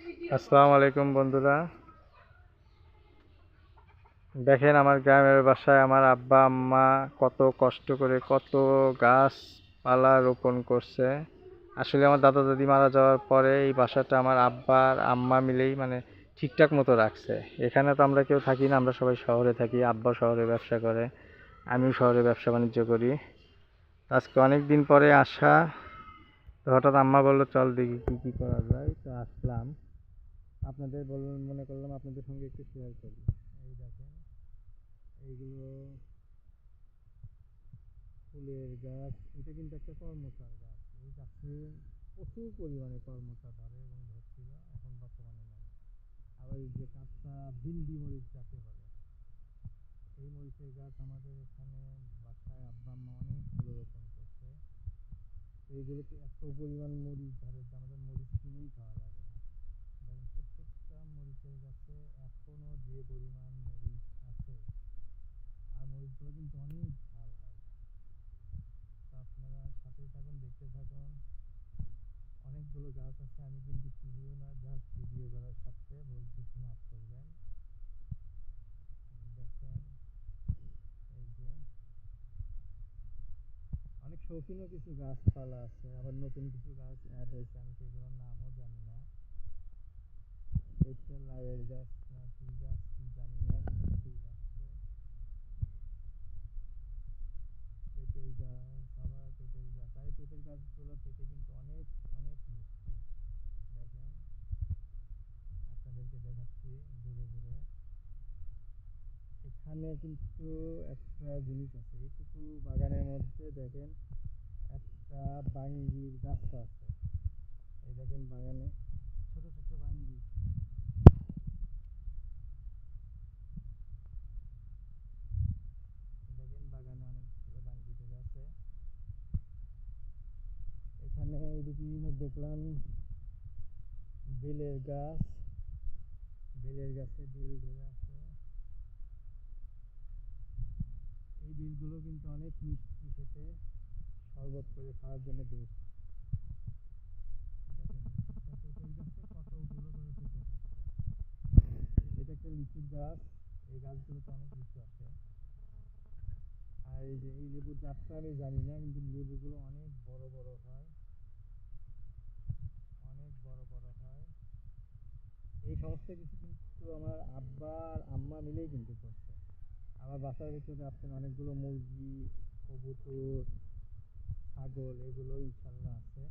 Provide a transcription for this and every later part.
আসসালামু আলাইকুম বন্ধুরা। দেখেন আমার গ্রামের বাসায় আমার আব্বা আম্মা কত কষ্ট করে কত গাছপালা রোপণ করছে। আসলে আমার দাদা দাদি মারা যাওয়ার পরে এই বাসাটা আমার আব্বা আর আম্মা মিলেই ঠিকঠাক মতো রাখছে। এখানে তো আমরা কেউ থাকি না, আমরা সবাই শহরে থাকি। আব্বা শহরে ব্যবসা করে, আমিও শহরে ব্যবসা বাণিজ্য করি। আজকে অনেক দিন পরে আসা, তো হঠাৎ আম্মা বললো চল দেখি কী কী করা যায়, তো আসলাম। আপনাদের বলুন, মনে করলাম আপনাদের সঙ্গে একটু শেয়ার করি। এই দেখেন, এইগুলো ফুলের গাছ। এটা কিন্তু একটা কর্মচার গাছ। এই গাছে প্রচুর পরিমাণে কর্মচা ধরে এবং ধরছিল, এখন বর্তমানে নেই। আবার এই যে কাঁচা ভিন্ডি মরিচ যাকে বলে, এই মরিচের গাছ আমাদের এখানে বাসায় আব্বা আম্মা অনেকগুলো রোপণ করছে। এইগুলোতে এত পরিমাণ মরিচ ধরে যে আমাদের মরিচ কিনেই খাওয়া লাগে না। দেখেন প্রত্যেকটা মরিচের গাছে এখনো যে পরিমাণ মরিচ আছে, আর মরিচগুলো কিন্তু অনেক ঝাল হয়। তো আপনারা সাথেই থাকুন, দেখতে থাকুন। অনেকগুলো গাছ আছে, আমি কিন্তু চিনিও না, জাস্ট ভিডিও করার সাথে ভুল ত্রুটি মাফ করবেন। দেখেন, এই যে অনেক শৌখিনও কিছু গাছপালা আছে, আবার নতুন কিছু গাছ অ্যাড হয়েছে, আমি সেগুলোর নামও জানি না। এটা লাউয়ের গাছ না কি গাছ জানি না, কিন্তু ফুল আসছে। পেঁপের গাছ, আবার পেঁপের গাছ, আর এই পেঁপের গাছগুলো পেঁপে কিন্তু অনেক অনেক মিষ্টি। দেখেন, আপনাদেরকে দেখাচ্ছি ঘুরে ঘুরে। এখানে কিন্তু একটা জিনিস আছে, এইটুকু বাগানের মধ্যে দেখেন একটা বাঙ্গির গাছ আছে। এই দেখেন বাগানে ছোট ছোট বাঙ্গি। দেখেন বাগানে অনেকগুলো বাঙ্গি ধরে আছে। এখানে এইদিকে দেখলাম বেলের গাছ, বেলের গাছে বেল ধরে আছে। এই বেলগুলো কিন্তু অনেক মিষ্টি খেতে, শরবত করে খাওয়ার জন্য বেস্ট। দেখেন একটা পেঁপের গাছে কতগুলো করে পেঁপে ধরছে। এটা একটা লিচুর গাছ, এই গাছগুলোতে অনেক লিচু আসে। আর এই যে এই লেবুর জাতটা আমি জানি না, কিন্তু লেবুগুলো অনেক বড় বড় হয়, অনেক বড় বড় হয়। এই সমস্ত কিছু কিন্তু আমার আব্বা আর আম্মা মিলেই কিন্তু করছে। আমার বাসার ভিতরে আপনার অনেকগুলো মুরগি, কবুতর, ছাগল এগুলো ইনশাল্লাহ আছে।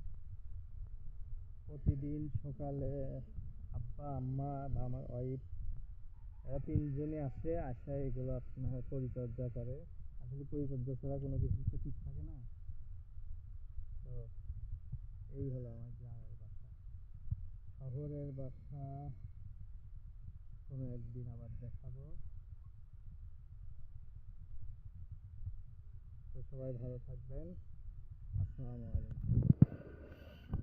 প্রতিদিন সকালে আব্বা আম্মা বা আমার ওয়াইফ, এরা তিনজনে আসে, আসা এগুলো আপনার পরিচর্যা করে। আসলে পরিচর্যা ছাড়া কোনো কিছু তো ঠিক থাকে না। তো এই হলো আমার গ্রামের বাসা। শহরের বাসা কোনো একদিন আবার দেখাবো। তো সবাই ভালো থাকবেন। আসসালামু আলাইকুম।